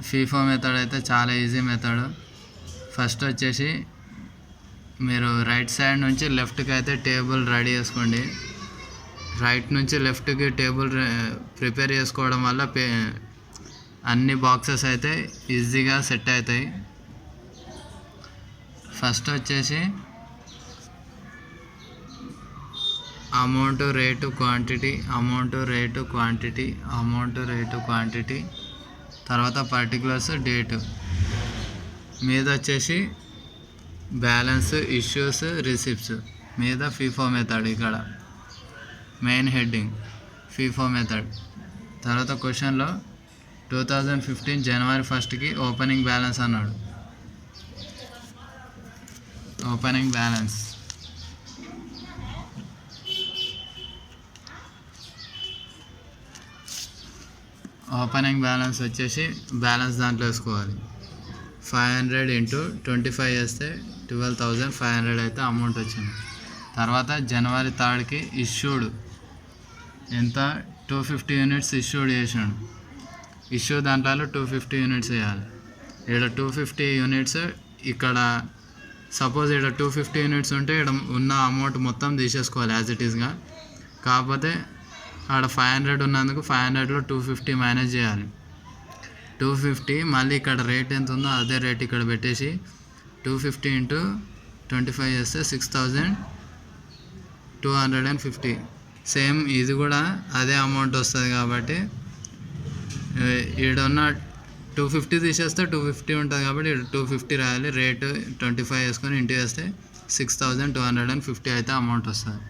FIFO method అయితే చాలా easy method. First వచ్చేసి మీరు రైట్ సైడ్ నుంచి లెఫ్ట్కి అయితే టేబుల్ రెడీ చేసుకోండి. రైట్ నుంచి లెఫ్ట్కి టేబుల్ ప్రిపేర్ చేసుకోవడం వల్ల అన్ని బాక్సెస్ అయితే ఈజీగా సెట్ అవుతాయి. ఫస్ట్ వచ్చేసి amount rate quantity, amount rate quantity, amount rate quantity, తర్వాత పర్టికులర్స్ డేటు మీద వచ్చేసి బ్యాలెన్స్, ఇష్యూస్, రిసిప్ట్స్ మీద ఫీఫో మెథడ్. ఇక్కడ మెయిన్ హెడ్డింగ్ ఫీఫో మెథడ్. తర్వాత క్వశ్చన్లో 2015 జనవరి 1కి ఓపెనింగ్ బ్యాలెన్స్ అన్నాడు. ఓపెనింగ్ బ్యాలెన్స్ వచ్చేసి బ్యాలెన్స్ దాంట్లో వేసుకోవాలి. 500 ఇంటూ 25 వేస్తే 12,500 అయితే అమౌంట్ వచ్చింది. తర్వాత జనవరి 3కి ఇష్యూడ్ ఎంత 250 యూనిట్స్ ఇష్యూడ్ చేసాడు. ఇష్యూ దాంట్లో 250 యూనిట్స్ వేయాలి. ఇక్కడ 250 యూనిట్స్, ఇక్కడ సపోజ్ ఇక్కడ 250 యూనిట్స్ ఉంటే ఇక్కడ ఉన్న అమౌంట్ మొత్తం తీసేసుకోవాలి యాజ్ ఇట్ ఈస్గా. కాకపోతే ఆడ 500 ఉన్నందుకు 500లో 250 మైనస్ చేయాలి. 250 మళ్ళీ ఇక్కడ రేట్ ఎంత ఉందో అదే రేట్ ఇక్కడ పెట్టేసి 250 ఇంటూ 25 చేస్తే 6,250. సేమ్ ఇది కూడా అదే అమౌంట్ వస్తుంది కాబట్టి ఈడున్న 250 తీసేస్తే 250 ఉంటుంది కాబట్టి ఇక్కడ 250 రాయాలి. రేటు 25 వేసుకొని ఇంటూ వేస్తే 6,250 అయితే అమౌంట్ వస్తుంది.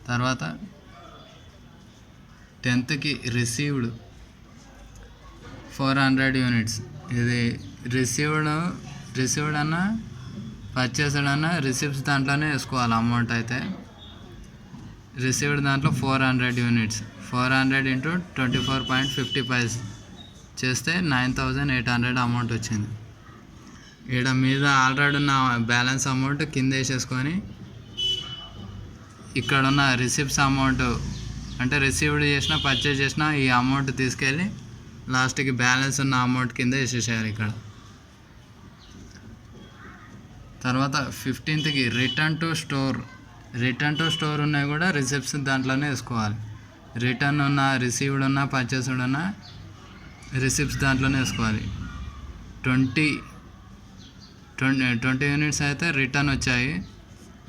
తర్వాత 10థ్కి రిసీవ్డ్ 400 యూనిట్స్. ఇది రిసీవ్డ్ అన్న పర్చేస్డ్ అన్న రిసిప్ట్స్ దాంట్లోనే వేసుకోవాలి అమౌంట్. అయితే రిసీవ్డ్ దాంట్లో 400 యూనిట్స్, 400 ఇంటూ 24.50 చేస్తే 9,800 అమౌంట్ వచ్చింది. ఇక్కడ మీద ఆల్రెడీ ఉన్న బ్యాలెన్స్ అమౌంట్ కింద వేసేసుకొని ఇక్కడ ఉన్న రిసిప్ట్స్ అమౌంట్ అంటే రిసీవ్డ్ చేసిన పర్చేజ్ చేసిన ఈ అమౌంట్ తీసుకెళ్ళి లాస్ట్కి బ్యాలెన్స్ ఉన్న అమౌంట్ కింద వేసేసేయాలి ఇక్కడ. తర్వాత 15థ్కి రిటర్న్ టు స్టోర్ ఉన్నాయి కూడా రిసిప్ట్స్ దాంట్లోనే వేసుకోవాలి. రిటర్న్ ఉన్న, రిసీవ్డ్ ఉన్న, పర్చేస్డ్ ఉన్న రిసిప్ట్స్ దాంట్లోనే వేసుకోవాలి. 20 యూనిట్స్ అయితే రిటర్న్ వచ్చాయి.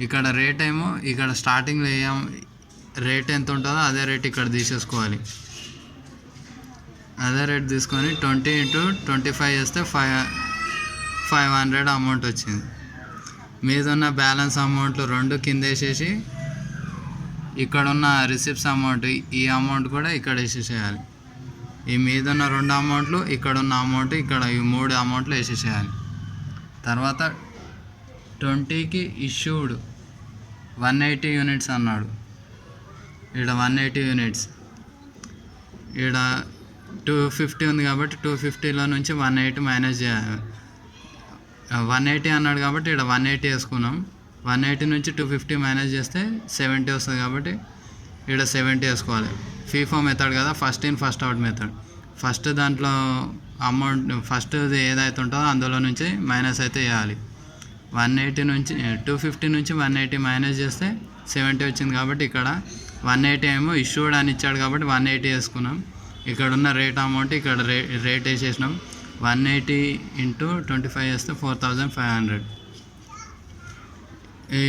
ఇక్కడ రేట్ ఏమో ఇక్కడ స్టార్టింగ్లో రేట్ ఎంత ఉంటుందో అదే రేట్ ఇక్కడ తీసేసుకోవాలి. అదే రేట్ తీసుకొని 20 ఇంటూ 25 చేస్తే 500 అమౌంట్ వచ్చింది. మీద ఉన్న బ్యాలెన్స్ అమౌంట్లు 2 కింద వేసేసి ఇక్కడ ఉన్న రిసిప్ట్స్ అమౌంట్ ఈ అమౌంట్ కూడా ఇక్కడ వేసేసేయాలి. ఈ మీద ఉన్న 2 అమౌంట్లు, ఇక్కడ ఉన్న అమౌంట్, ఇక్కడ ఈ 3 అమౌంట్లు వేసేసేయాలి. తర్వాత 20కి ఇష్యూడ్ 180 యూనిట్స్ అన్నాడు. ఇక్కడ 180 యూనిట్స్, ఇక్కడ 250 ఉంది కాబట్టి 250లో నుంచి 180 మైనస్ చేయాలి. 180 అన్నాడు కాబట్టి ఇక్కడ 180 వేసుకున్నాం. 180 నుంచి 250 మైనస్ చేస్తే 70 వస్తుంది కాబట్టి ఇక్కడ 70 వేసుకోవాలి. ఫీఫో మెథడ్ కదా, first in first out method. First దాంట్లో అమౌంట్ ఫస్ట్ ఏదైతే ఉంటుందో అందులో నుంచి మైనస్ అయితే వేయాలి. 180 నుంచి 250 నుంచి 180 మైనస్ చేస్తే 70 వచ్చింది కాబట్టి ఇక్కడ 180 ఏమో ఇష్యూడ్ అని ఇచ్చాడు కాబట్టి 180 వేసుకున్నాం. ఇక్కడ ఉన్న రేట్ అమౌంట్ ఇక్కడ రేట్ వేసేసినాం. 180 ఇంటూ 25 వేస్తే 4,500. ఈ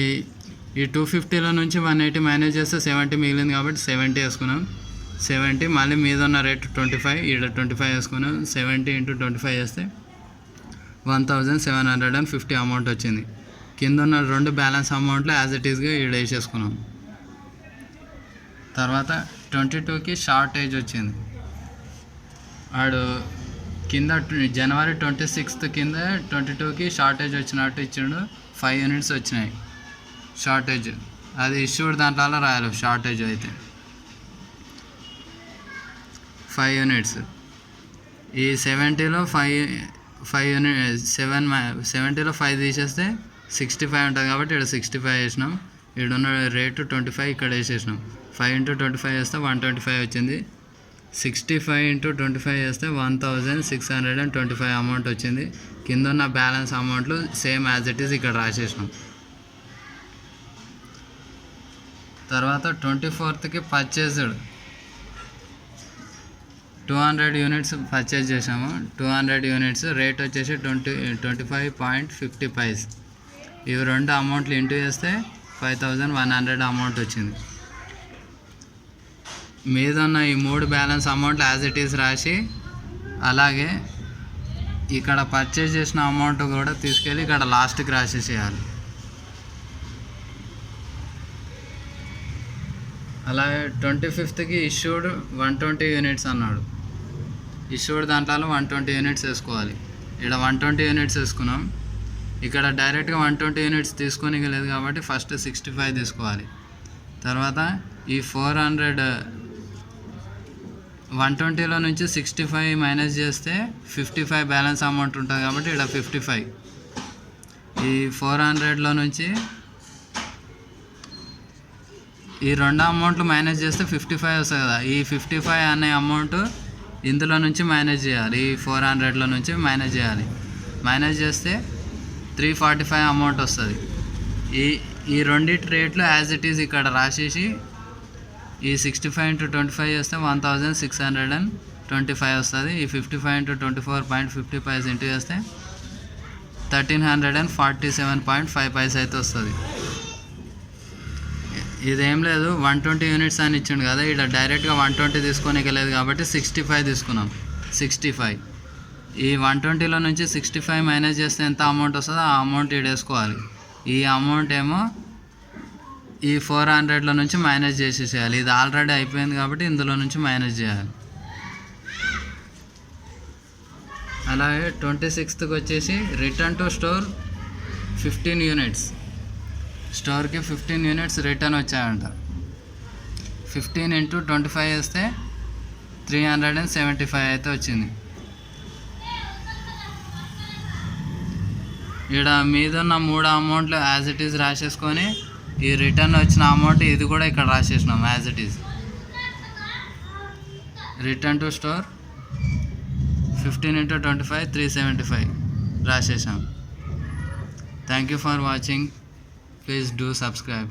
250లో నుంచి 180 మైనస్ చేస్తే 70 మిగిలింది కాబట్టి 70 వేసుకున్నాం. 70 మళ్ళీ మీద ఉన్న రేట్ 25, ఇక్కడ 25 వేసుకున్నాం. 70 ఇంటూ 25 చేస్తే 1,750 అమౌంట్ వచ్చింది. కింద ఉన్న 2 బ్యాలెన్స్ అమౌంట్లు యాజ్ ఇట్ ఈస్గా ఇక్కడ వేసేసుకున్నాం. తర్వాత 22కి షార్టేజ్ వచ్చింది. వాడు కింద జనవరి 26th కింద 22కి షార్టేజ్ వచ్చినట్టు ఇచ్చాడు. 5 యూనిట్స్ వచ్చినాయి షార్టేజ్. అది ఇష్యూడ్ దాంట్లో రాయాలి. షార్టేజ్ అయితే 5 యూనిట్స్. ఈ 70లో 5 యూనిట్ 70లో 5 తీసేస్తే 65 ఉంటుంది కాబట్టి ఇక్కడ 65 వేసినాం. ఇక్కడ ఉన్న రేటు 25 ఇక్కడ వేసేసినాం. 5 ఇంటూ 25 వేస్తే 125 వచ్చింది. 65 ఇంటూ 25 చేస్తే 1625 అమౌంట్ వచ్చింది. కింద ఉన్న బ్యాలెన్స్ అమౌంట్లు సేమ్ యాజ్ ఇట్ ఈస్ ఇక్కడ రాసేసినాం. తర్వాత 24కి పర్చేస్డ్ 200 యూనిట్స్ పర్చేజ్ చేసాము. 200 యూనిట్స్ రేట్ వచ్చేసి 25.50 పైస్. ఇవి రెండు అమౌంట్లు ఇంటూ చేస్తే 5100 అమౌంట్ వచ్చింది. మీద ఉన్న ఈ 3 బ్యాలెన్స్ అమౌంట్లు యాజ్ ఇట్ ఈస్ రాసి, అలాగే ఇక్కడ పర్చేజ్ చేసిన అమౌంట్ కూడా తీసుకెళ్ళి ఇక్కడ లాస్ట్కి రాసేసేయాలి. అలాగే 25కి ఇష్యూడ్ 120 యూనిట్స్ అన్నాడు. ఇష్యూడ్ దాంట్లో 120 యూనిట్స్ వేసుకోవాలి. ఇక్కడ 120 యూనిట్స్ వేసుకున్నాం. ఇక్కడ డైరెక్ట్గా 120 యూనిట్స్ తీసుకోనికి లేదు కాబట్టి ఫస్ట్ 65 తీసుకోవాలి. తర్వాత ఈ 400 120లో నుంచి 65 మైనస్ చేస్తే 55 బ్యాలెన్స్ అమౌంట్ ఉంటుంది కాబట్టి ఇక్కడ 55. ఈ 400లో నుంచి ఈ రెండు అమౌంట్లు మైనస్ చేస్తే 55 వస్తుంది కదా. ఈ 55 అనే అమౌంట్ ఇందులో నుంచి మైనస్ చేయాలి. ఈ 400లో నుంచి మైనస్ చేయాలి. మైనస్ చేస్తే 345 అమౌంట్ వస్తుంది. ఈ రెండింటి రేట్లు యాజ్ ఇట్ ఈజ్ ఇక్కడ రాసేసి ఈ 65 ఇంటూ 25 చేస్తే 1625 వస్తుంది. ఈ 55 ఇంటూ 24.50 పైస్ ఇంటూ చేస్తే 1347.5 పైస్ అయితే వస్తుంది. ఇదేం లేదు, 120 యూనిట్స్ అని ఇచ్చిండు కదా, ఇక్కడ డైరెక్ట్గా 120 తీసుకోనికి లేదు కాబట్టి 65 తీసుకున్నాం. 65 ఈ 120లో నుంచి 65 మైనస్ చేస్తే ఎంత అమౌంట్ వస్తుందో ఆ అమౌంట్ ఇక్కడ వేసుకోవాలి. ఈ అమౌంట్ ఏమో ఈ 400లో నుంచి మైనస్ చేసేసేయాలి. ఇది ఆల్రెడీ అయిపోయింది కాబట్టి ఇందులో నుంచి మైనస్ చేయాలి. అలాగే 26కి వచ్చేసి రిటర్న్ టు స్టోర్ 15 యూనిట్స్. స్టోర్కి 15 యూనిట్స్ రిటర్న్ వచ్చాయంట. 15 ఇంటూ 25 వేస్తే 375 అయితే వచ్చింది. ఇక్కడ మీద ఉన్న 3 అమౌంట్లు యాజ్ ఇట్ ఈజ్ రాసేసుకొని ఈ రిటర్న్ వచ్చిన అమౌంట్ ఇది కూడా ఇక్కడ రాసేసినాం as it is. Return to store 15 into 25 375 రాసేసాం. Thank you for watching. Please do subscribe.